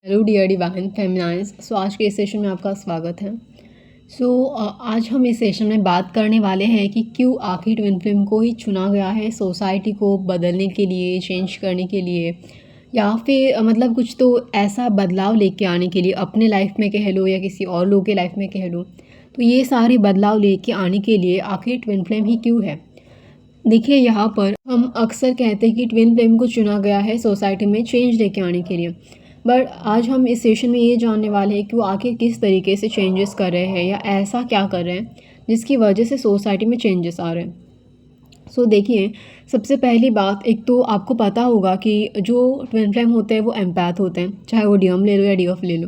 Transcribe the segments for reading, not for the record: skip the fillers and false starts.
Hello dear divine फेमिनाइज। आज के इस सेशन में आपका स्वागत है। आज हम इस सेशन में बात करने वाले हैं कि क्यों आखिर ट्विन फ्लेम को ही चुना गया है सोसाइटी को बदलने के लिए, चेंज करने के लिए, या फिर मतलब कुछ तो ऐसा बदलाव लेके आने के लिए, अपने लाइफ में कह लो या किसी और लोग के लाइफ में कह लो। तो ये सारे बदलाव लेके आने के लिए आखिर ट्विन फ्लेम ही क्यों है। देखिए, यहाँ पर हम अक्सर कहते हैं कि ट्विन फ्लेम को चुना गया है सोसाइटी में चेंज लेके आने के लिए, बट आज हम इस सेशन में ये जानने वाले हैं कि वो आखिर किस तरीके से चेंजेस कर रहे हैं या ऐसा क्या कर रहे हैं जिसकी वजह से सोसाइटी में चेंजेस आ रहे हैं। देखिए, सबसे पहली बात, एक तो आपको पता होगा कि जो ट्विन फ्लेम होते हैं वो एम्पैथ होते हैं, चाहे वो डीएम ले लो या डीएफ ले लो।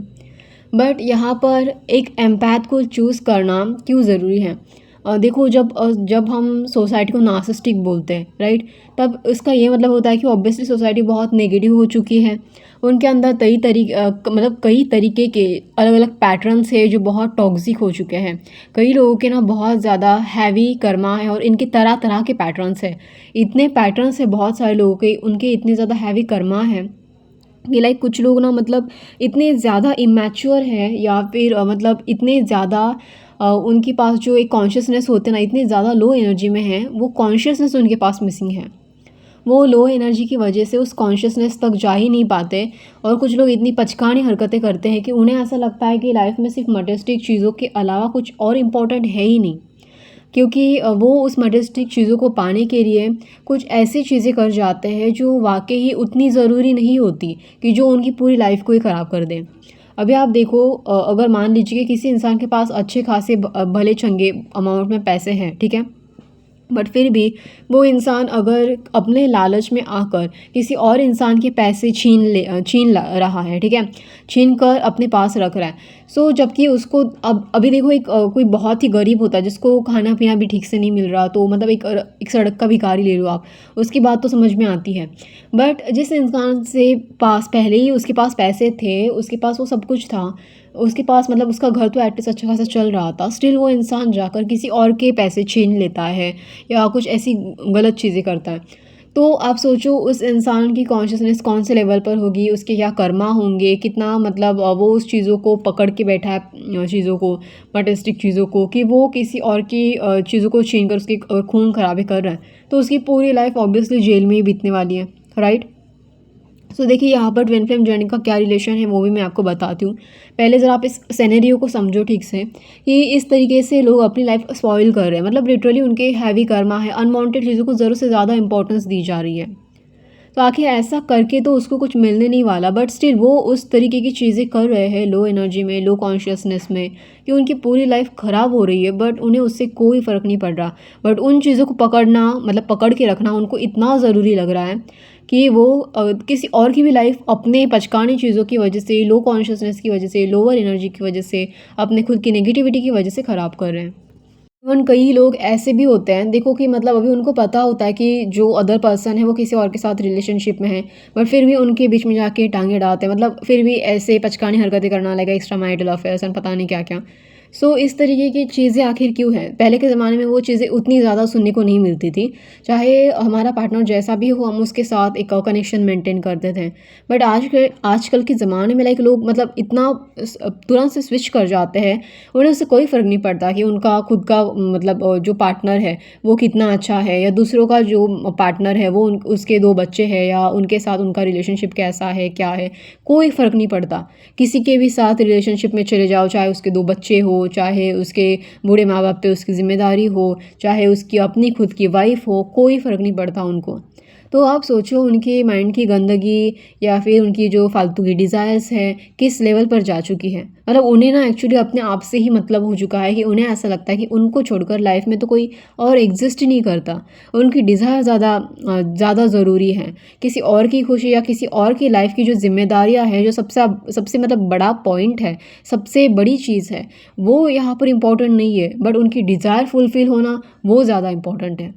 बट यहाँ पर एक एम्पैथ को चूज़ करना क्यों ज़रूरी है। देखो, जब हम सोसाइटी को नार्सिसिस्टिक बोलते हैं, राइट, तब इसका ये मतलब होता है कि ऑब्वियसली सोसाइटी बहुत नेगेटिव हो चुकी है। उनके अंदर कई तरीके के अलग अलग पैटर्न्स है जो बहुत टॉक्सिक हो चुके हैं। कई लोगों के ना बहुत ज़्यादा हैवी कर्मा है और इनके तरह तरह के पैटर्न्स है। इतने पैटर्न्स है बहुत सारे लोगों के, उनके इतने ज़्यादा हैवी कर्मा है कि लाइक कुछ लोग ना मतलब इतने ज़्यादा इमैच्योर है या फिर मतलब इतने ज़्यादा उनके पास जो एक कॉन्शियसनेस होते हैं ना, इतने ज़्यादा लो एनर्जी में है, वो कॉन्शियसनेस उनके पास मिसिंग है। वो लो एनर्जी की वजह से उस कॉन्शियसनेस तक जा ही नहीं पाते। और कुछ लोग इतनी पचकानी हरकतें करते हैं कि उन्हें ऐसा लगता है कि लाइफ में सिर्फ मटेरियलिस्टिक चीज़ों के अलावा कुछ और इम्पोर्टेंट है ही नहीं, क्योंकि वो उस मटेरियलिस्टिक चीज़ों को पाने के लिए कुछ ऐसी चीज़ें कर जाते हैं जो वाकई ही उतनी ज़रूरी नहीं होती कि जो उनकी पूरी लाइफ को ही ख़राब कर दें। अभी आप देखो, अगर मान लीजिए कि किसी इंसान के पास अच्छे खासे भले चंगे अमाउंट में पैसे हैं, ठीक है, बट फिर भी वो इंसान अगर अपने लालच में आकर किसी और इंसान के पैसे रहा है, ठीक है, छीन कर अपने पास रख रहा है। जबकि उसको अभी देखो, कोई बहुत ही गरीब होता है जिसको खाना पीना भी ठीक से नहीं मिल रहा, तो मतलब एक सड़क का भिखारी ले लो आप, उसकी बात तो समझ में आती है। बट जिस इंसान से पास पहले ही उसके पास पैसे थे, उसके पास वो सब कुछ था, उसके पास मतलब उसका घर तो एटलीस्ट अच्छा खासा चल रहा था, स्टिल वो इंसान जाकर किसी और के पैसे छीन लेता है या कुछ ऐसी गलत चीज़ें करता है। तो आप सोचो उस इंसान की कॉन्शियसनेस कौन से लेवल पर होगी, उसके क्या कर्मा होंगे, कितना मतलब वो उस चीज़ों को पकड़ के बैठा है, चीज़ों को, मटेरियलिस्टिक चीज़ों को, कि वो किसी और की चीज़ों को छीन कर उसकी खून खराबी कर रहा है। तो उसकी पूरी लाइफ ऑब्वियसली जेल में ही बीतने वाली है, राइट। देखिए, यहाँ पर ट्विन फ्लेम जर्नी का क्या रिलेशन है वो भी मैं आपको बताती हूँ। पहले ज़रा आप इस सिनेरियो को समझो ठीक से कि इस तरीके से लोग अपनी लाइफ स्पॉइल कर रहे हैं, मतलब लिटरली उनके हैवी कर्मा है, अनवांटेड चीज़ों को ज़रूरत से ज़्यादा इंपॉर्टेंस दी जा रही है। तो आखिर ऐसा करके तो उसको कुछ मिलने नहीं वाला, बट स्टिल वो उस तरीके की चीज़ें कर रहे हैं लो एनर्जी में, लो कॉन्शियसनेस में, कि उनकी पूरी लाइफ ख़राब हो रही है, बट उन्हें उससे कोई फ़र्क नहीं पड़ रहा। बट उन चीज़ों को पकड़ना, मतलब पकड़ के रखना उनको इतना ज़रूरी लग रहा है कि वो किसी और की भी लाइफ अपने पचकानी चीज़ों की वजह से, लो कॉन्शियसनेस की वजह से, लोअर एनर्जी की वजह से, अपने खुद की नेगेटिविटी की वजह से ख़राब कर रहे हैं। इवन कई लोग ऐसे भी होते हैं, देखो, कि मतलब अभी उनको पता होता है कि जो अदर पर्सन है वो किसी और के साथ रिलेशनशिप में है, बट फिर भी उनके बीच में जाके टांगे डालते हैं, मतलब फिर भी ऐसे पचकानी हरकतें करना लगा, एक्स्ट्रा मैरिटल अफेयर्स एंड पता नहीं क्या क्या। इस तरीके की चीज़ें आखिर क्यों हैं। पहले के ज़माने में वो चीज़ें उतनी ज़्यादा सुनने को नहीं मिलती थी, चाहे हमारा पार्टनर जैसा भी हो, हम उसके साथ एक कनेक्शन मेंटेन करते थे। बट आजकल के ज़माने में लाइक लोग मतलब इतना तुरंत से स्विच कर जाते हैं, उन्हें उससे कोई फ़र्क नहीं पड़ता कि उनका खुद का मतलब जो पार्टनर है वो कितना अच्छा है, या दूसरों का जो पार्टनर है वो उसके 2 बच्चे हैं, या उनके साथ उनका रिलेशनशिप कैसा है, क्या है, कोई फ़र्क नहीं पड़ता। किसी के भी साथ रिलेशनशिप में चले जाओ, चाहे उसके 2 बच्चे हो, चाहे उसके बूढ़े माँ बाप पे उसकी ज़िम्मेदारी हो, चाहे उसकी अपनी खुद की वाइफ़ हो, कोई फ़र्क नहीं पड़ता उनको। तो आप सोचो उनके माइंड की गंदगी या फिर उनकी जो फालतू की डिज़ायर्स है किस लेवल पर जा चुकी है। मतलब उन्हें ना एक्चुअली अपने आप से ही मतलब हो चुका है कि उन्हें ऐसा लगता है कि उनको छोड़कर लाइफ में तो कोई और एग्जिस्ट ही नहीं करता। उनकी डिज़ायर ज़्यादा ज़रूरी है। किसी और की खुशी या किसी और की लाइफ की जो जिम्मेदारियाँ हैं, जो सबसे मतलब बड़ा पॉइंट है, सबसे बड़ी चीज़ है, वो यहाँ पर इम्पोर्टेंट नहीं है, बट उनकी डिज़ायर फुलफ़िल होना वो ज़्यादा इम्पोर्टेंट है।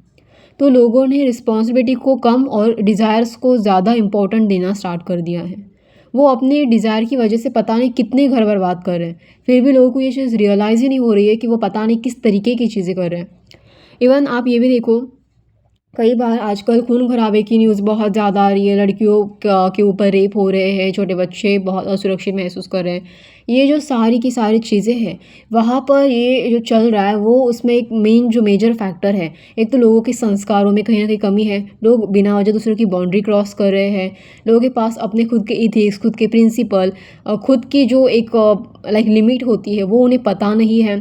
तो लोगों ने रिस्पॉन्सिबिलिटी को कम और डिज़ायर्स को ज़्यादा इम्पोर्टेंट देना स्टार्ट कर दिया है। वो अपने डिज़ायर की वजह से पता नहीं कितने घर बर्बाद कर रहे हैं, फिर भी लोगों को ये चीज़ रियलाइज़ ही नहीं हो रही है कि वो पता नहीं किस तरीके की चीज़ें कर रहे हैं। इवन आप ये भी देखो कई बार आजकल खून खराबे की न्यूज़ बहुत ज़्यादा आ रही है, लड़कियों के ऊपर रेप हो रहे हैं, छोटे बच्चे बहुत असुरक्षित महसूस कर रहे हैं। ये जो सारी की सारी चीज़ें हैं, वहाँ पर ये जो चल रहा है वो उसमें एक मेन जो मेजर फैक्टर है, एक तो लोगों के संस्कारों में कहीं न कहीं कमी है। लोग बिना वजह दूसरों की बाउंड्री क्रॉस कर रहे हैं। लोगों के पास अपने खुद के एथिक्स, खुद के प्रिंसिपल खुद की जो एक लाइक लिमिट होती है वो उन्हें पता नहीं है।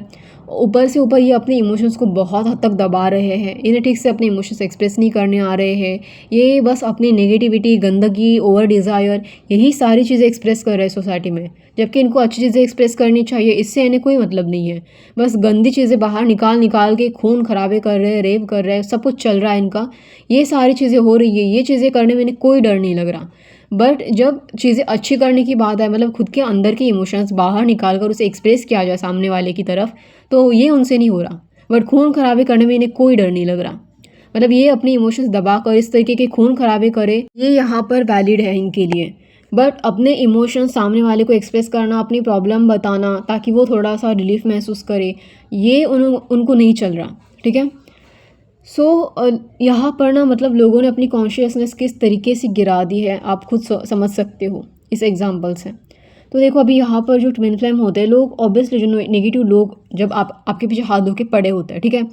ऊपर से ऊपर ये अपने इमोशंस को बहुत हद तक दबा रहे हैं। इन्हें ठीक से अपने इमोशंस एक्सप्रेस नहीं करने आ रहे हैं। ये बस अपनी नेगेटिविटी, गंदगी, ओवर डिज़ायर यही सारी चीज़ें एक्सप्रेस कर रहे हैं सोसाइटी में। जबकि इनको अच्छी चीज़ें एक्सप्रेस करनी चाहिए, इससे इन्हें कोई मतलब नहीं है। बस गंदी चीज़ें बाहर निकाल के खून खराबे कर रहे हैं, रेप कर रहे हैं, सब कुछ चल रहा है इनका। ये सारी चीज़ें हो रही है, ये चीज़ें करने में इन्हें कोई डर नहीं लग रहा। बट जब चीज़ें अच्छी करने की बात है, मतलब खुद के अंदर के इमोशंस बाहर निकाल कर उसे एक्सप्रेस किया जाए सामने वाले की तरफ, तो ये उनसे नहीं हो रहा। बट खून खराबे करने में इन्हें कोई डर नहीं लग रहा। मतलब ये अपने इमोशंस दबा कर इस तरीके के खून खराबे करे, ये यहाँ पर वैलिड है इनके लिए। बट अपने इमोशंस सामने वाले को एक्सप्रेस करना, अपनी प्रॉब्लम बताना ताकि वो थोड़ा सा रिलीफ महसूस करे, ये उनको नहीं चल रहा। ठीक है। सो यहाँ पर ना मतलब लोगों ने अपनी कॉन्शियसनेस किस तरीके से गिरा दी है, आप खुद समझ सकते हो इस एग्जांपल से। तो देखो अभी यहाँ पर जो ट्विन फ्लेम होते हैं लोग, ऑब्वियसली जो नेगेटिव लोग जब आपके पीछे हाथ धो के पड़े होते हैं, ठीक है।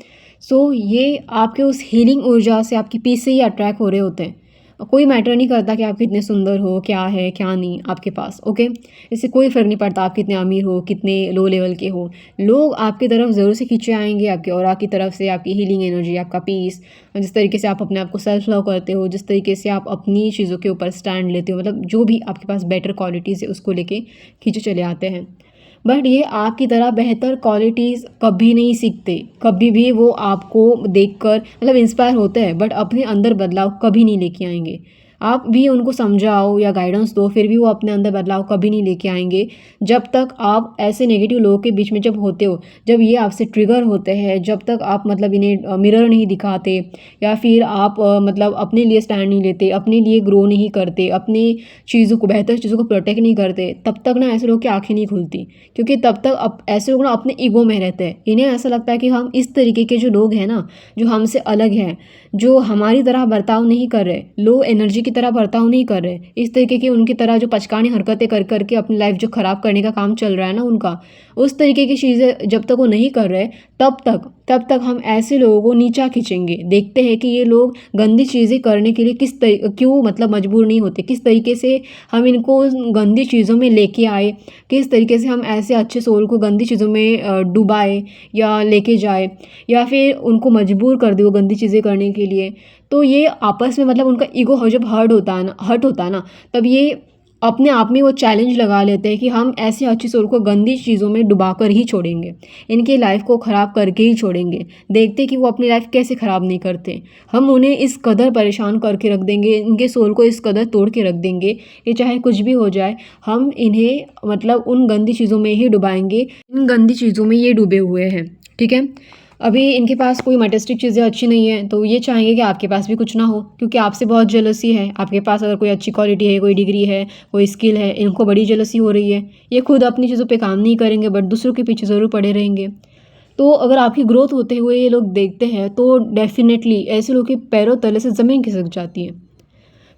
सो ये आपके उस हीलिंग ऊर्जा से, आपकी पीस से ही अट्रैक्ट हो रहे होते हैं। कोई मैटर नहीं करता कि आप कितने सुंदर हो, क्या है क्या नहीं आपके पास, ओके। इससे कोई फ़र्क नहीं पड़ता आप कितने अमीर हो, कितने लो लेवल के हो। लोग आपकी तरफ ज़रूर से खींचे आएंगे, आपके ऑरा की तरफ से, आपकी हीलिंग एनर्जी, आपका पीस, जिस तरीके से आप अपने आप को सेल्फ लव करते हो, जिस तरीके से आप अपनी चीज़ों के ऊपर स्टैंड लेते हो, मतलब जो भी आपके पास बेटर क्वालिटीज़ है उसको लेके खींचे चले आते हैं। बट ये आपकी तरह बेहतर क्वालिटीज़ कभी नहीं सीखते, कभी भी वो आपको देखकर मतलब इंस्पायर होते हैं, बट अपने अंदर बदलाव कभी नहीं लेके आएंगे। आप भी उनको समझाओ या गाइडेंस दो, फिर भी वो अपने अंदर बदलाव कभी नहीं लेके आएंगे। जब तक आप ऐसे नेगेटिव लोगों के बीच में जब होते हो, जब ये आपसे ट्रिगर होते हैं, जब तक आप मतलब इन्हें मिरर नहीं दिखाते, या फिर आप मतलब अपने लिए स्टैंड नहीं लेते, अपने लिए ग्रो नहीं करते, अपनी चीज़ों को, बेहतर चीज़ों को प्रोटेक्ट नहीं करते, तब तक ना ऐसे लोगों की आँखें नहीं खुलती। क्योंकि तब तक ऐसे लोग ना अपने ईगो में रहते हैं। इन्हें ऐसा लगता है कि हम इस तरीके के जो लोग हैं ना, जो हमसे अलग हैं, जो हमारी तरह बर्ताव नहीं कर रहे, लो एनर्जी की तरह बर्ताव नहीं कर रहे, इस तरीके की उनकी तरह जो पचकानी हरकतें कर करके अपनी लाइफ जो ख़राब करने का काम चल रहा है ना उनका, उस तरीके की चीज़ें जब तक वो नहीं कर रहे, तब तक हम ऐसे लोगों को नीचा खींचेंगे। देखते हैं कि ये लोग गंदी चीज़ें करने के लिए क्यों मतलब मजबूर नहीं होते, किस तरीके से हम इनको उन गंदी चीज़ों में लेके आए, किस तरीके से हम ऐसे अच्छे सोल को गंदी चीज़ों में डुबाए या लेके जाए, या फिर उनको मजबूर कर दे वो गंदी चीज़ें करने के लिए। तो ये आपस में मतलब उनका ईगो जब हर्ट होता है ना, तब ये अपने आप में वो चैलेंज लगा लेते हैं कि हम ऐसे अच्छी सोल को गंदी चीज़ों में डुबा कर ही छोड़ेंगे, इनकी लाइफ को ख़राब करके ही छोड़ेंगे। देखते कि वो अपनी लाइफ कैसे ख़राब नहीं करते, हम उन्हें इस कदर परेशान करके रख देंगे, इनके सोल को इस कदर तोड़ के रख देंगे कि चाहे कुछ भी हो जाए, हम इन्हें मतलब उन गंदी चीज़ों में ही डुबाएंगे। इन गंदी चीज़ों में ये डूबे हुए हैं, ठीक है। अभी इनके पास कोई मटेरियलिस्टिक चीज़ें अच्छी नहीं है, तो ये चाहेंगे कि आपके पास भी कुछ ना हो, क्योंकि आपसे बहुत जेलसी है। आपके पास अगर कोई अच्छी क्वालिटी है, कोई डिग्री है, कोई स्किल है, इनको बड़ी जेलसी हो रही है। ये खुद अपनी चीज़ों पे काम नहीं करेंगे, बट दूसरों के पीछे ज़रूर पड़े रहेंगे। तो अगर आपकी ग्रोथ होते हुए ये लोग देखते हैं, तो डेफिनेटली ऐसे लोग के पैरों तले से ज़मीन खिसक जाती है।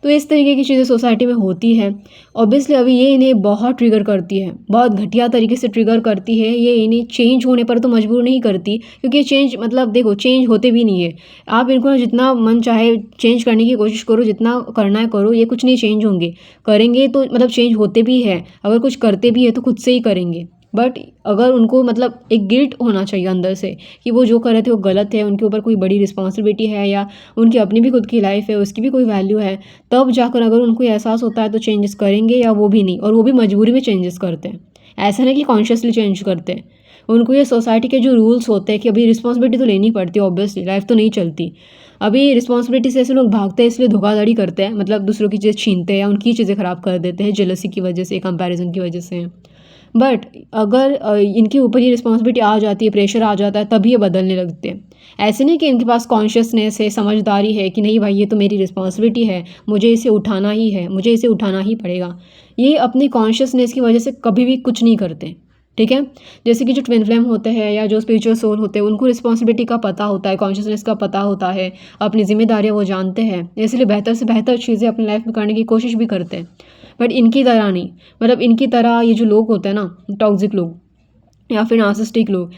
तो इस तरीके की चीज़ें सोसाइटी में होती है। ऑब्वियसली अभी ये इन्हें बहुत ट्रिगर करती है, बहुत घटिया तरीके से ट्रिगर करती है। ये इन्हें चेंज होने पर तो मजबूर नहीं करती, क्योंकि चेंज मतलब देखो चेंज होते भी नहीं है। आप इनको जितना मन चाहे चेंज करने की कोशिश करो, जितना करना है करो, ये कुछ नहीं चेंज होंगे। करेंगे तो मतलब चेंज होते भी है, अगर कुछ करते भी है तो खुद से ही करेंगे। बट अगर उनको मतलब एक गिल्ट होना चाहिए अंदर से कि वो जो कर रहे थे वो गलत है, उनके ऊपर कोई बड़ी रिस्पॉन्सिबिलिटी है, या उनकी अपनी भी खुद की लाइफ है, उसकी भी कोई वैल्यू है, तब जाकर अगर उनको एहसास होता है तो चेंजेस करेंगे, या वो भी नहीं, और वो भी मजबूरी में चेंजेस करते हैं। ऐसा नहीं कि कॉन्शियसली चेंज करते हैं। उनको ये सोसाइटी के जो रूल्स होते हैं कि अभी रिस्पॉन्सिबिलिटी तो लेनी पड़ती है, ऑब्वियसली लाइफ तो नहीं चलती। अभी रिस्पॉन्सिबिलिटी से ऐसे लोग भागते हैं, इसलिए धोखाधड़ी करते हैं, मतलब दूसरों की चीज़ छीनते हैं या उनकी चीज़ें ख़राब कर देते हैं, जेलसी की वजह से, कंपैरिजन की वजह से। बट अगर इनके ऊपर ये रिस्पॉन्सिबिलिटी आ जाती है, प्रेशर आ जाता है, तभी ये बदलने लगते हैं। ऐसे नहीं कि इनके पास कॉन्शियसनेस है, समझदारी है कि नहीं भाई ये तो मेरी रिस्पॉन्सिबिलिटी है, मुझे इसे उठाना ही है, मुझे इसे उठाना ही पड़ेगा। ये अपनी कॉन्शियसनेस की वजह से कभी भी कुछ नहीं करते, ठीक है। जैसे कि जो ट्विन फ्लेम होते हैं या जो स्पिरिचुअल सोल होते हैं, उनको रिस्पॉन्सिबिलिटी का पता होता है, कॉन्शियसनेस का पता होता है, अपनी जिम्मेदारियाँ वो जानते हैं, इसलिए बेहतर से बेहतर चीज़ें अपनी लाइफ में करने की कोशिश भी करते हैं। बट इनकी तरह नहीं, मतलब इनकी तरह ये जो लोग होते हैं ना, टॉक्सिक लोग या फिर नार्सिसिस्टिक लोग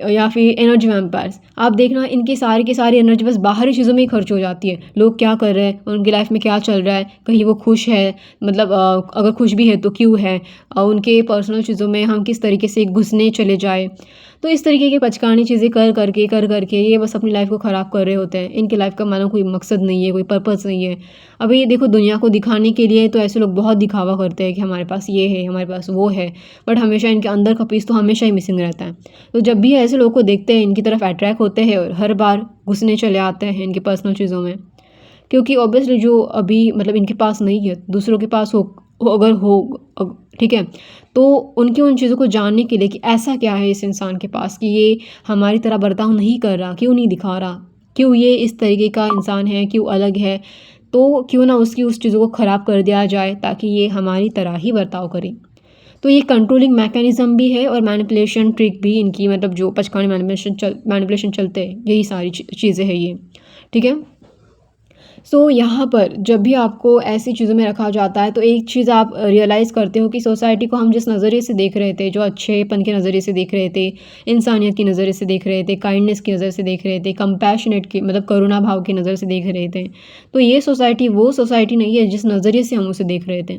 या फिर एनर्जी वैम्पायर्स, आप देखना इनकी सारी की सारी एनर्जी बस बाहरी चीज़ों में ही खर्च हो जाती है। लोग क्या कर रहे हैं, उनकी लाइफ में क्या चल रहा है, कहीं वो खुश है, मतलब अगर खुश भी है तो क्यों है, उनके पर्सनल चीज़ों में हम किस तरीके से घुसने चले जाए। तो इस तरीके की पचकानी चीज़ें कर करके ये बस अपनी लाइफ को ख़राब कर रहे होते हैं। इनकी लाइफ का मानो कोई मकसद नहीं है, कोई पर्पस नहीं है। अभी देखो, दुनिया को दिखाने के लिए तो ऐसे लोग बहुत दिखावा करते हैं कि हमारे पास ये है, हमारे पास वो है, बट हमेशा इनके अंदर का पीस तो हमेशा ही मिसिंग रहता है। तो जब भी ऐसे लोगों को देखते हैं, इनकी तरफ अट्रैक्ट होते हैं और हर बार घुसने चले आते हैं इनकी पर्सनल चीज़ों में, क्योंकि ऑब्वियसली जो अभी मतलब इनके पास नहीं है, दूसरों के पास अगर ठीक है, तो उनकी उन चीज़ों को जानने के लिए कि ऐसा क्या है इस इंसान के पास कि ये हमारी तरह बर्ताव नहीं कर रहा, क्यों नहीं दिखा रहा, क्यों ये इस तरीके का इंसान है, क्यों अलग है, तो क्यों ना उसकी उस चीज़ों को ख़राब कर दिया जाए ताकि ये हमारी तरह ही बर्ताव करे। तो ये कंट्रोलिंग मैकेनिज़्म भी है और मैनिपुलेशन ट्रिक भी इनकी, मतलब जो पचकानी मैनिपुलेशन चलते हैं, यही सारी चीज़ें हैं ये, ठीक है। सो यहाँ पर जब भी आपको ऐसी चीज़ों में रखा जाता है, तो एक चीज़ आप रियलाइज़ करते हो कि सोसाइटी को हम जिस नज़रिए से देख रहे थे, जो अच्छेपन के नज़रिए से देख रहे थे, इंसानियत की नज़रिए से देख रहे थे, काइंडनेस की नज़र से देख रहे थे, कंपैशनेट की मतलब करुणा भाव की नज़र से देख रहे थे, तो ये सोसाइटी वो सोसाइटी नहीं है जिस नज़रिए से हम उसे देख रहे थे।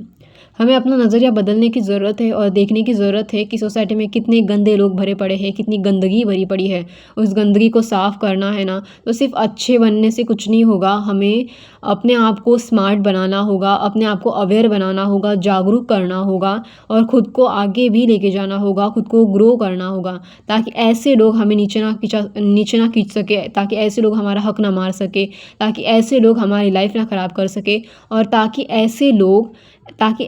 हमें अपना नज़रिया बदलने की ज़रूरत है और देखने की ज़रूरत है कि सोसाइटी में कितने गंदे लोग भरे पड़े हैं, कितनी गंदगी भरी पड़ी है। उस गंदगी को साफ़ करना है ना, तो सिर्फ़ अच्छे बनने से कुछ नहीं होगा, हमें अपने आप को स्मार्ट बनाना होगा, अपने आप को अवेयर बनाना होगा, जागरूक करना होगा और ख़ुद को आगे भी लेके जाना होगा, ख़ुद को ग्रो करना होगा, ताकि ऐसे लोग हमें नीचे ना खींच सके, ताकि ऐसे लोग हमारा हक ना मार सके, ताकि ऐसे लोग हमारी लाइफ ना ख़राब कर सके और ताकि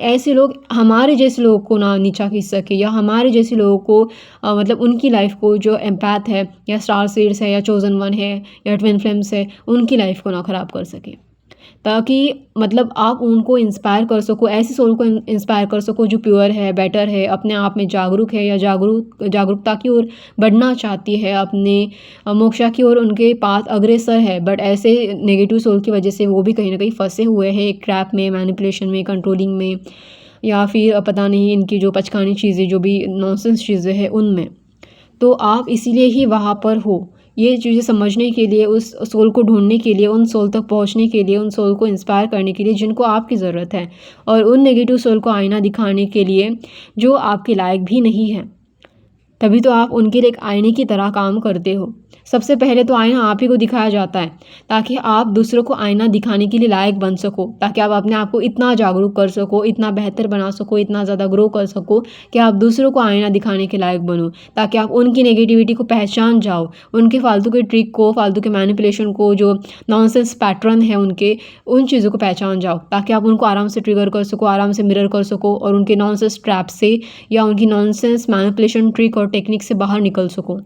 ऐसे लोग हमारे जैसे लोगों को ना नीचा खींच सके या हमारे जैसे लोगों को मतलब उनकी लाइफ को, जो एम्पैथ है या स्टार सीड्स है या चोज़न वन है या ट्विन फ्लेम्स है, उनकी लाइफ को ना ख़राब कर सके, ताकि मतलब आप उनको इंस्पायर कर सको, ऐसी सोल को इंस्पायर कर सको जो प्योर है, बेटर है, अपने आप में जागरूक है या जागरूकता की ओर बढ़ना चाहती है, अपने मोक्षा की ओर उनके पास अग्रसर है, बट ऐसे नेगेटिव सोल की वजह से वो भी कहीं ना कहीं फंसे हुए हैं एक ट्रैप में, मैनिपुलेशन में, कंट्रोलिंग में, या फिर पता नहीं इनकी जो पचकानी चीज़ें, जो भी नॉनसेंस चीज़ें हैं उनमें। तो आप इसीलिए ही वहाँ पर हो, ये चीज़ें समझने के लिए, उस सोल को ढूंढने के लिए, उन सोल तक पहुँचने के लिए, उन सोल को इंस्पायर करने के लिए जिनको आपकी ज़रूरत है, और उन नेगेटिव सोल को आईना दिखाने के लिए जो आपके लायक भी नहीं है। तभी तो आप उनके लिए एक आईने की तरह काम करते हो। सबसे पहले तो आईना आप ही को दिखाया जाता है, ताकि आप दूसरों को आईना दिखाने के लिए लायक बन सको, ताकि आप अपने आप को इतना जागरूक कर सको, इतना बेहतर बना सको, इतना ज़्यादा ग्रो कर सको कि आप दूसरों को आईना दिखाने के लायक बनो, ताकि आप उनकी नेगेटिविटी को पहचान जाओ, उनके फालतू के ट्रिक को, फालतू के मैनिपुलेशन को, जो नॉनसेंस पैटर्न है उनके, उन चीज़ों को पहचान जाओ, ताकि आप उनको आराम से ट्रिगर कर सको, आराम से मिरर कर सको और उनके नॉनसेंस ट्रैप से या उनकी नॉनसेंस मैनिपुलेशन ट्रिक और टेक्निक से बाहर निकल सको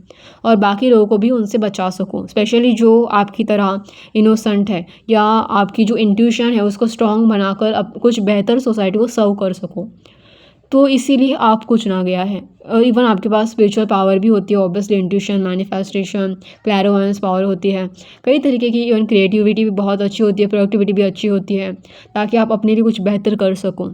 और बाकी लोगों को भी उनसे बचा सको, स्पेशली जो आपकी तरह इनोसेंट है या आपकी जो इंट्यूशन है उसको स्ट्रॉन्ग बनाकर अब कुछ बेहतर सोसाइटी को सर्व कर सको। तो इसीलिए आप कुछ ना गया है। इवन आपके पास स्पिरिचुअल पावर भी होती है, ऑब्वियसली इंट्यूशन, मैनिफेस्टेशन, क्लैरोवेंस पावर होती है, कई तरीके की, इवन क्रिएटिविटी भी बहुत अच्छी होती है, प्रोडक्टिविटी भी अच्छी होती है, ताकि आप अपने लिए कुछ बेहतर कर सको।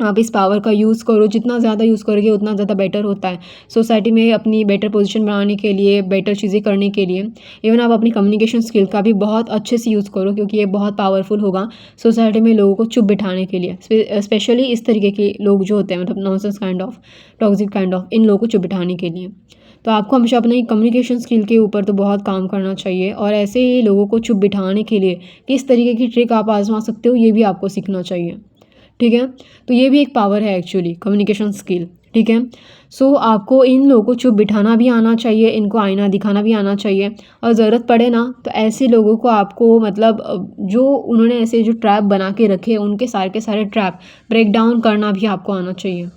आप इस पावर का यूज़ करो, जितना ज़्यादा यूज़ करोगे उतना ज़्यादा बेटर होता है सोसाइटी में, अपनी बेटर पोजीशन बनाने के लिए, बेटर चीज़ें करने के लिए। इवन आप अपनी कम्युनिकेशन स्किल का भी बहुत अच्छे से यूज़ करो, क्योंकि ये बहुत पावरफुल होगा सोसाइटी में लोगों को चुप बिठाने के लिए, स्पेशली इस तरीके के लोग जो होते हैं, मतलब nonsense kind of, toxic kind of, इन लोगों को चुप बिठाने के लिए। तो आपको हमेशा अपनी कम्युनिकेशन स्किल के ऊपर तो बहुत काम करना चाहिए, और ऐसे ही लोगों को चुप बिठाने के लिए किस तरीके की ट्रिक आप आजमा सकते हो, ये भी आपको सीखना चाहिए, ठीक है। तो ये भी एक पावर है एक्चुअली, कम्युनिकेशन स्किल, ठीक है। सो आपको इन लोगों को चुप बिठाना भी आना चाहिए, इनको आईना दिखाना भी आना चाहिए, और ज़रूरत पड़े ना तो ऐसे लोगों को आपको, मतलब जो उन्होंने ऐसे जो ट्रैप बना के रखे, उनके सारे के सारे ट्रैप ब्रेक डाउन करना भी आपको आना चाहिए,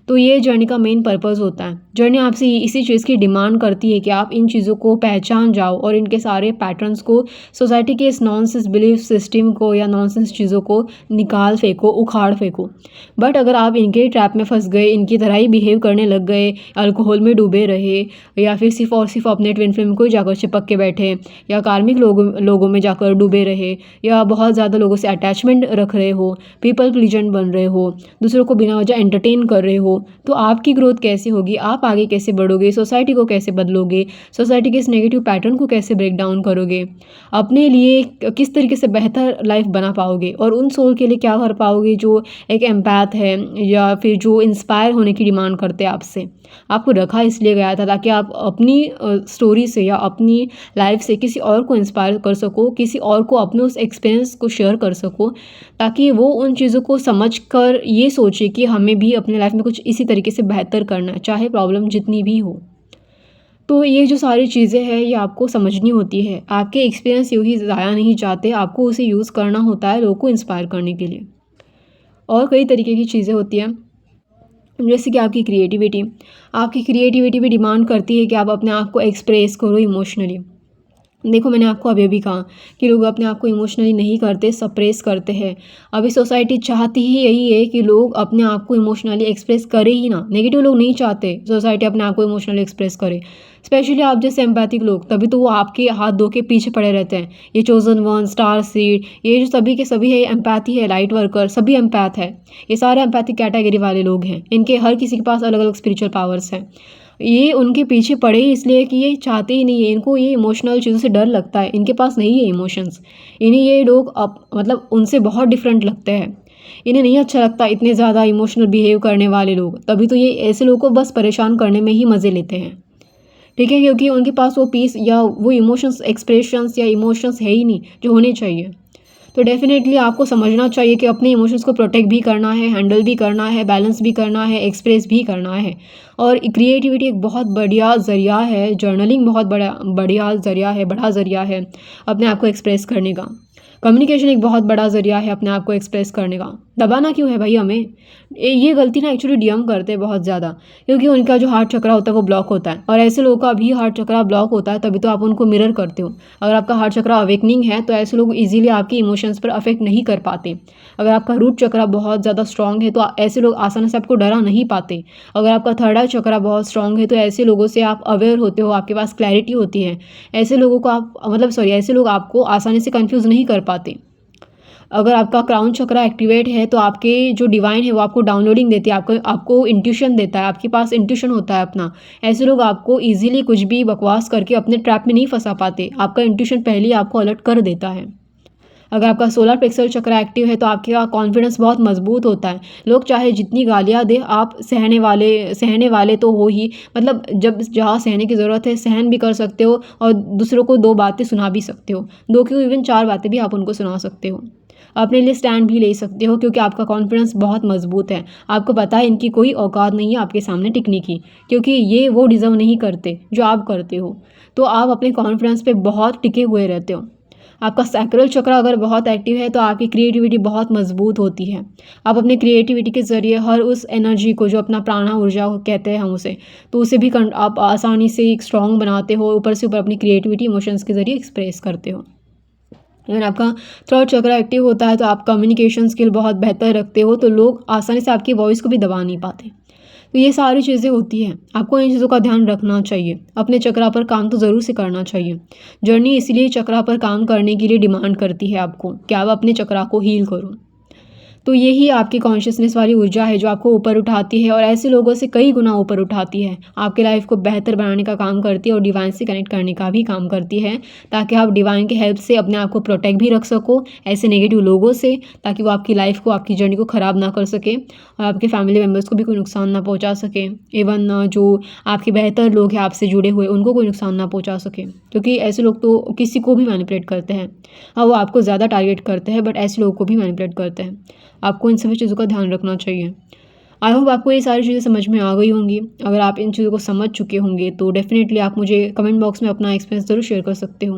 तो ये जर्नी का मेन पर्पज़ होता है। जर्नी आपसे इसी चीज़ की डिमांड करती है कि आप इन चीज़ों को पहचान जाओ और इनके सारे पैटर्न्स को, सोसाइटी के इस नॉनसेंस बिलीफ सिस्टम को या नॉनसेंस चीज़ों को निकाल फेंको, उखाड़ फेंको। बट अगर आप इनके ट्रैप में फंस गए, इनकी तरह ही बिहेव करने लग गए, अल्कोहल में डूबे रहे, या फिर सिर्फ और सिर्फ अपने ट्विन फ्लेम को ही जाकर चिपक के बैठे, या कार्मिक लोगों में जाकर डूबे रहे, या बहुत ज़्यादा लोगों से अटैचमेंट रख रहे हो, पीपल प्लीजर बन रहे हो, दूसरों को बिना वजह एंटरटेन कर रहे हो, तो आपकी ग्रोथ कैसे होगी? आप आगे कैसे बढ़ोगे? सोसाइटी को कैसे बदलोगे? सोसाइटी के इस नेगेटिव पैटर्न को कैसे ब्रेक डाउन करोगे? अपने लिए किस तरीके से बेहतर लाइफ बना पाओगे और उन सोल के लिए क्या कर पाओगे जो एक एम्पैथ है या फिर जो इंस्पायर होने की डिमांड करते हैं आपसे? आपको रखा इसलिए गया था ताकि आप अपनी स्टोरी से या अपनी लाइफ से किसी और को इंस्पायर कर सको, किसी और को अपने उस एक्सपीरियंस को शेयर कर सको, ताकि वो उन चीज़ों को समझ कर ये सोचे कि हमें भी अपने लाइफ में कुछ इसी तरीके से बेहतर करना है, चाहे प्रॉब्लम जितनी भी हो। तो ये जो सारी चीज़ें हैं ये आपको समझनी होती है। आपके एक्सपीरियंस यूँ ही ज़ाया नहीं जाते, आपको उसे यूज़ करना होता है लोगों को इंस्पायर करने के लिए। और कई तरीके की चीज़ें होती हैं, जैसे कि आपकी क्रिएटिविटी भी डिमांड करती है कि आप अपने आप को एक्सप्रेस करो इमोशनली। देखो, मैंने आपको अभी कहा कि लोग अपने आप को इमोशनली नहीं करते, सप्रेस करते हैं। अभी सोसाइटी चाहती ही यही है कि लोग अपने आप को इमोशनली एक्सप्रेस करें ही ना। नेगेटिव लोग नहीं चाहते सोसाइटी अपने आप को इमोशनली एक्सप्रेस करे, स्पेशली आप जैसे एम्पैथिक लोग, तभी तो वो आपके हाथ धो के पीछे पड़े रहते हैं। ये चोजन वन, स्टार सीड, ये जो सभी के सभी है, एम्पैथी है, लाइट वर्कर, सभी एम्पैथ है। ये सारे एम्पैथिक कैटेगरी वाले लोग हैं। इनके हर किसी के पास अलग अलग स्पिरिचुअल पावर्स हैं। ये उनके पीछे पड़े ही इसलिए कि ये चाहते ही नहीं है, इनको ये इमोशनल चीज़ों से डर लगता है, इनके पास नहीं है इमोशंस। इन्हें ये लोग मतलब उनसे बहुत डिफरेंट लगते हैं। इन्हें नहीं अच्छा लगता इतने ज़्यादा इमोशनल बिहेव करने वाले लोग, तभी तो ये ऐसे लोगों को बस परेशान करने में ही मज़े लेते हैं। ठीक है, क्योंकि उनके पास वो पीस या वो इमोशंस एक्सप्रेशंस या इमोशंस है ही नहीं जो होने चाहिए। तो डेफ़िनेटली आपको समझना चाहिए कि अपने इमोशंस को प्रोटेक्ट भी करना है, हैंडल भी करना है, बैलेंस भी करना है, एक्सप्रेस भी करना है। और क्रिएटिविटी एक बहुत बढ़िया ज़रिया है, जर्नलिंग बहुत बढ़िया ज़रिया है, बड़ा ज़रिया है अपने आप को एक्सप्रेस करने का। कम्युनिकेशन एक बहुत बड़ा ज़रिया है अपने आप को एक्सप्रेस करने का। दबाना क्यों है भाई हमें? ये गलती ना एक्चुअली डीएम करते हैं बहुत ज़्यादा, क्योंकि उनका जो हार्ट चक्रा होता है वो ब्लॉक होता है, और ऐसे लोगों का भी हार्ट चक्रा ब्लॉक होता है, तभी तो आप उनको मिरर करते हो। अगर आपका हार्ट चक्रा अवेकनिंग है तो ऐसे लोग ईजिली आपके इमोशंस पर अफेक्ट नहीं कर पाते। अगर आपका रूट चक्रा बहुत ज़्यादा स्ट्रॉन्ग है तो ऐसे लोग आसानी से आपको डरा नहीं पाते। अगर आपका थर्ड आई चक्रा बहुत स्ट्रॉन्ग है तो ऐसे लोगों से आप अवेयर होते हो, आपके पास क्लैरिटी होती है। ऐसे लोगों को ऐसे लोग आपको आसानी से कन्फ्यूज़ नहीं कर पाते। अगर आपका क्राउन चक्रा एक्टिवेट है तो आपके जो डिवाइन है वो आपको डाउनलोडिंग देती है, आपको इंट्यूशन देता है, आपके पास इंट्यूशन होता है अपना। ऐसे लोग आपको ईजिली कुछ भी बकवास करके अपने ट्रैप में नहीं फंसा पाते। आपका इंट्यूशन पहले ही आपको अलर्ट कर देता है। अगर आपका सोलर प्लेक्सस चक्रा एक्टिव है तो आपका कॉन्फिडेंस बहुत मजबूत होता है। लोग चाहे जितनी गालियाँ दे, आप सहने वाले तो हो ही, मतलब जब जहाँ सहने की ज़रूरत है सहन भी कर सकते हो और दूसरों को 2 बातें सुना भी सकते हो। 2 क्यों, इवन 4 बातें भी आप उनको सुना सकते हो। अपने लिए स्टैंड भी ले सकते हो क्योंकि आपका कॉन्फिडेंस बहुत मजबूत है। आपको पता है इनकी कोई औकात नहीं है आपके सामने टिकने की, क्योंकि ये वो डिज़र्व नहीं करते जो आप करते हो। तो आप अपने कॉन्फिडेंस पे बहुत टिके हुए रहते हो। आपका सैक्रल चक्र अगर बहुत एक्टिव है तो आपकी क्रिएटिविटी बहुत मजबूत होती है। आप अपने क्रिएटिविटी के ज़रिए हर उस एनर्जी को, जो अपना प्राणा ऊर्जा कहते हैं हम उसे, तो उसे भी आप आसानी से एक स्ट्रॉन्ग बनाते हो, ऊपर से ऊपर अपनी क्रिएटिविटी इमोशंस के ज़रिए एक्सप्रेस करते हो। अगर आपका थर्ड चक्र एक्टिव होता है तो आप कम्युनिकेशन स्किल बहुत बेहतर रखते हो, तो लोग आसानी से आपकी वॉइस को भी दबा नहीं पाते। तो ये सारी चीज़ें होती हैं, आपको इन चीज़ों का ध्यान रखना चाहिए। अपने चक्रा पर काम तो ज़रूर से करना चाहिए। जर्नी इसलिए चक्रा पर काम करने के लिए डिमांड करती है आपको कि आप अपने चक्रा को हील करो। तो यही आपकी कॉन्शियसनेस वाली ऊर्जा है जो आपको ऊपर उठाती है और ऐसे लोगों से कई गुना ऊपर उठाती है। आपके लाइफ को बेहतर बनाने का काम करती है और डिवाइन से कनेक्ट करने का भी काम करती है, ताकि आप डिवाइन की हेल्प से अपने आप को प्रोटेक्ट भी रख सको ऐसे नेगेटिव लोगों से, ताकि वो आपकी लाइफ को, आपकी जर्नी को ख़राब ना कर सके और आपके फैमिली मेम्बर्स को भी कोई नुकसान ना पहुँचा सके। इवन जो आपके बेहतर लोग हैं आपसे जुड़े हुए, उनको कोई नुकसान ना पहुँचा सके, क्योंकि ऐसे लोग तो किसी को भी मैनिपुलेट करते हैं। हाँ, वो आपको ज़्यादा टारगेट करते हैं, बट ऐसे लोगों को भी मैनिपुलेट करते हैं। आपको इन सभी चीज़ों का ध्यान रखना चाहिए। आई होप आपको ये सारी चीज़ें समझ में आ गई होंगी। अगर आप इन चीज़ों को समझ चुके होंगे तो डेफ़िनेटली आप मुझे कमेंट बॉक्स में अपना एक्सपीरियंस ज़रूर शेयर कर सकते हो।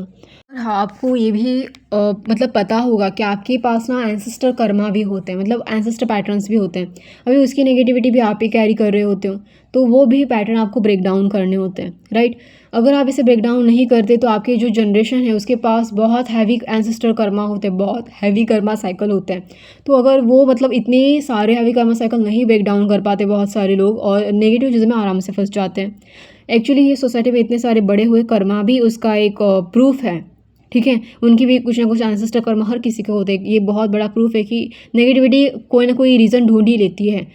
हाँ, आपको ये भी मतलब पता होगा कि आपके पास ना एंसेस्टर कर्मा भी होते हैं, मतलब एंसेस्टर पैटर्न्स भी होते हैं। अभी उसकी नेगेटिविटी भी आप ही कैरी कर रहे होते हो, तो वो भी पैटर्न आपको ब्रेक डाउन करने होते हैं, राइट। अगर आप इसे ब्रेक डाउन नहीं करते तो आपकी जो जनरेशन है उसके पास बहुत हैवी एंसेस्टर कर्मा होते हैं, बहुत हैवी कर्मा साइकिल होते हैं। तो अगर वो मतलब इतने सारे हैवी कर्मा साइकिल नहीं ब्रेक डाउन कर पाते बहुत सारे लोग, और नेगेटिव चीज़ों में आराम से फंस जाते हैं। एक्चुअली ये सोसाइटी में इतने सारे बड़े हुए कर्मा भी उसका एक प्रूफ है, ठीक है। उनकी भी कुछ ना कुछ एंसेस्टर कर्म हर किसी के होते हैं। ये बहुत बड़ा प्रूफ है कि नेगेटिविटी कोई ना कोई रीज़न ढूंढ ही लेती है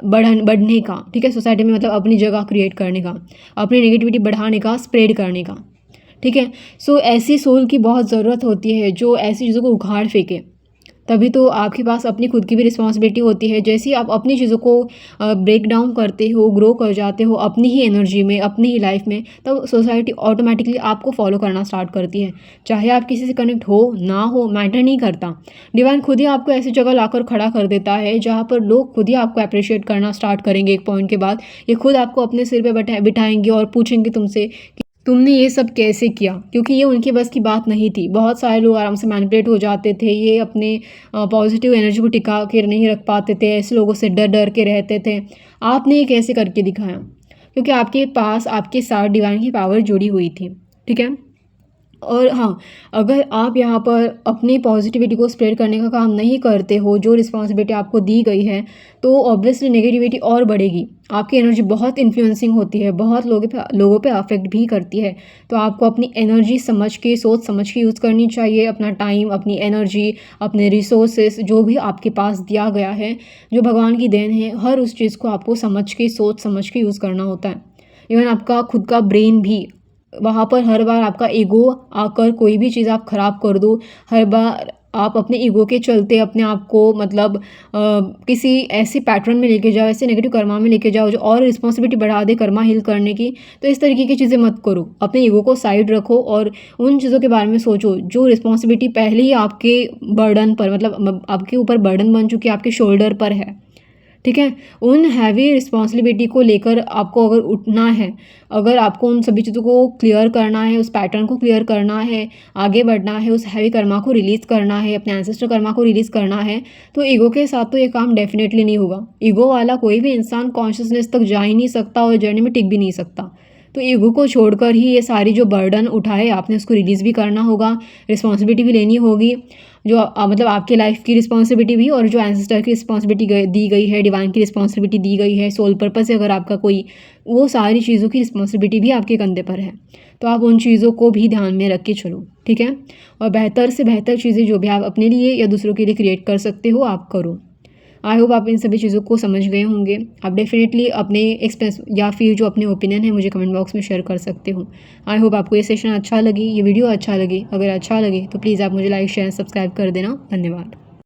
बढ़ने का, ठीक है। सोसाइटी में मतलब अपनी जगह क्रिएट करने का, अपनी नेगेटिविटी बढ़ाने का, स्प्रेड करने का, ठीक है। सो ऐसी सोल की बहुत ज़रूरत होती है जो ऐसी चीज़ों को उखाड़ फेंके। तभी तो आपके पास अपनी खुद की भी रिस्पॉन्सिबिलिटी होती है। जैसे ही आप अपनी चीज़ों को ब्रेक डाउन करते हो, ग्रो कर जाते हो अपनी ही एनर्जी में, अपनी ही लाइफ में, तब सोसाइटी ऑटोमेटिकली आपको फॉलो करना स्टार्ट करती है। चाहे आप किसी से कनेक्ट हो ना हो, मैटर नहीं करता। डिवाइन खुद ही आपको ऐसी जगह लाकर खड़ा कर देता है जहाँ पर लोग खुद ही आपको अप्रिशिएट करना स्टार्ट करेंगे। एक पॉइंट के बाद ये खुद आपको अपने सिर पर बिठाएंगे और पूछेंगे तुमसे तुमने ये सब कैसे किया, क्योंकि ये उनके बस की बात नहीं थी। बहुत सारे लोग आराम से मैनिपुलेट हो जाते थे, ये अपने पॉजिटिव एनर्जी को टिका के नहीं रख पाते थे, ऐसे लोगों से डर डर के रहते थे। आपने ये कैसे करके दिखाया, क्योंकि आपके पास आपके साथ डिवाइन की पावर जुड़ी हुई थी, ठीक है। और हाँ, अगर आप यहाँ पर अपनी पॉजिटिविटी को स्प्रेड करने का काम नहीं करते हो, जो रिस्पॉन्सिबिलिटी आपको दी गई है, तो ऑब्वियसली नेगेटिविटी और बढ़ेगी। आपकी एनर्जी बहुत इन्फ्लुएंसिंग होती है, बहुत लोगों पे अफेक्ट भी करती है। तो आपको अपनी एनर्जी समझ के, सोच समझ के यूज़ करनी चाहिए। अपना टाइम, अपनी एनर्जी, अपने रिसोर्सेज जो भी आपके पास दिया गया है, जो भगवान की देन है, हर उस चीज़ को आपको समझ के, सोच समझ के यूज़ करना होता है। इवन आपका खुद का ब्रेन भी, वहाँ पर हर बार आपका ईगो आकर कोई भी चीज़ आप ख़राब कर दो, हर बार आप अपने ईगो के चलते अपने आप को मतलब किसी ऐसे पैटर्न में लेके जाओ, ऐसे नेगेटिव कर्मा में लेके जाओ जो और रिस्पॉन्सिबिलिटी बढ़ा दे कर्मा हील करने की। तो इस तरीके की चीज़ें मत करो। अपने ईगो को साइड रखो और उन चीज़ों के बारे में सोचो जो रिस्पॉन्सिबिलिटी पहले ही आपके बर्डन पर, मतलब आपके ऊपर बर्डन बन चुकी है, आपके शोल्डर पर है, ठीक है। उन हैवी रिस्पॉन्सिबिलिटी को लेकर आपको अगर उठना है, अगर आपको उन सभी चीज़ों को क्लियर करना है, उस पैटर्न को क्लियर करना है, आगे बढ़ना है, उस हैवी कर्मा को रिलीज़ करना है, अपने एंसेस्टर कर्मा को रिलीज़ करना है, तो ईगो के साथ तो ये काम डेफिनेटली नहीं होगा। ईगो वाला कोई भी इंसान कॉन्शियसनेस तक जा ही नहीं सकता और जर्नी में टिक भी नहीं सकता। तो ईगो को छोड़कर ही ये सारी जो बर्डन उठाए आपने उसको रिलीज़ भी करना होगा, रिस्पॉन्सिबिलिटी भी लेनी होगी। जो मतलब आपके लाइफ की रिस्पॉन्सिबिलिटी भी, और जो एंसेस्टर की रिस्पॉन्सिबिलिटी दी गई है, डिवाइन की रिस्पॉन्सिबिलिटी दी गई है, सोल पर्पस है अगर आपका कोई, वो सारी चीज़ों की रिस्पॉन्सिबिलिटी भी आपके कंधे पर है। तो आप उन चीज़ों को भी ध्यान में रख के चलो, ठीक है। और बेहतर से बेहतर चीज़ें जो भी आप अपने लिए या दूसरों के लिए क्रिएट कर सकते हो, आप करो। आई होप आप इन सभी चीज़ों को समझ गए होंगे। आप डेफिनेटली अपने एक्सपीरियंस या फिर जो अपने ओपिनियन है मुझे कमेंट बॉक्स में शेयर कर सकते हो। आई होप आपको ये सेशन अच्छा लगी, ये वीडियो अच्छा लगी। अगर अच्छा लगे तो प्लीज़ आप मुझे लाइक, शेयर, सब्सक्राइब कर देना। धन्यवाद।